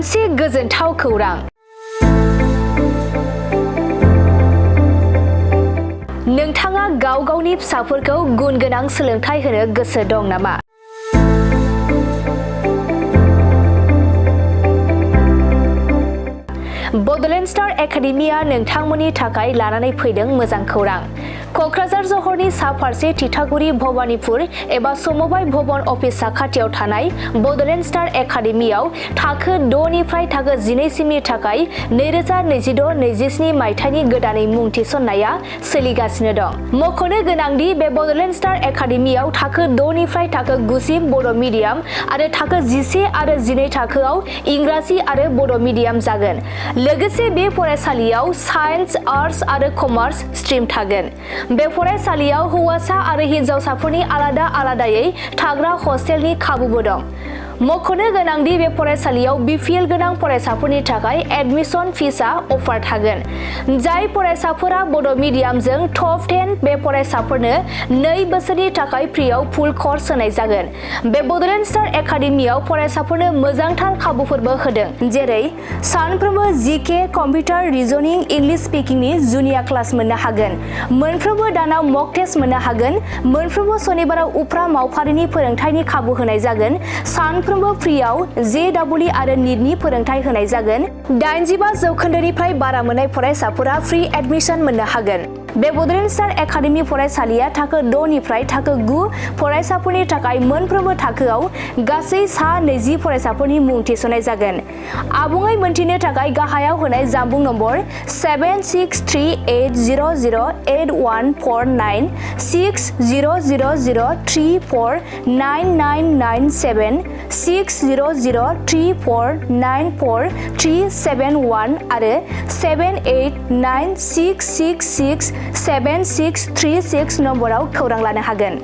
मोनसे गोजोनथाव खौरां। नोंथाङा गाव गावनि फिसाफोरखौ गुन गोनां सोलोंथाइ होनो गोसो दं नामा? बड'लेण्ड स्टार एकाडेमिया नोंथांमोननि थाखाय लानानै फैदों मोजां खौरां। क'क्राझार जहरनि सा फारसे तितागुरि भबानिपुर एबा समबाय भवन अफिस साखाथियाव थानाय बड'लेण्ड स्टार एकाडेमियाव थाखो 6 निफ्राय थाखो 12 सिमनि थाखाय 2026-27 मायथाइनि गोदानै मुं थिसननाया सोलिगासिनो दं। मख'नो गोनांदि बे बड'लेण्ड स्टार एकाडेमियाव थाखो 6 निफ्राय थाखो 9 सिम बर' मिडियाम आरो थाखो 11 आरो 12 थाखोआव इंराजि आरो बर' मिडियाम जागोन। लोगोसे बे फरायसालियाव साइन्स, आर्टस आरो कमार्स स्ट्रिम थागोन। बे फरायसालियाव हौवासा आरो हिन्जावसाफोरनि आलादा आलादायै थाग्रा हस्टेलनि खाबुबो दं। मख'नो गोनांदि बे फरायसालियाव बिपिएल गोनां फरायसाफोरनि थाखाय एडमिशन फिसआ अफार थागोन। जाय फरायसाफोरा बर' मिडियामजों टप 10 बे फरायसाफोरनो 2 बोसोरनि थाखाय फ्रियाव फुल कर्स होनाय जागोन। बे बड'लेण्ड स्टार एकाडेमियाव फरायसाफोरनो मोजांथार खाबुफोरबो होदों, जेरै सानफ्रोमबो जीके, कम्पिउटार, रिजनिं, इंलिश स्पिकिंनि जुनिया क्लास मोननो हागोन। मोनफ्रोमबो दानाव मक टेस्ट मोननो हागोन। मोनफ्रोमबो सनिबाराव उफ्रा मावफारिनि फोरोंथायनि खाबु होनाय जागोन। सानफ्रोमबो फ्रियाव जेईई आरो नीटनि फोरोंथाय होनाय जागोन। 85% बारा मोननाय फरायसाफोरा फ्रि एडमिशन मोननो हागोन। बे बड'लेण्ड स्टार एकाडेमि फरायसालिया थाखो 6 निफ्राय थाखो 9 फरायसाफोरनि थाखाय मोनफ्रोमबो थाखोआव गासै सा 20 फरायसाफोरनि मुं थिसननाय जागोन। आबुङै मोनथिनो थाखाय गाहायाव होनाय जानबुं नम्बर 7638008149 6000349997 6003494371 आरो 7896667636 नम्बराव खौरां लानो हागोन।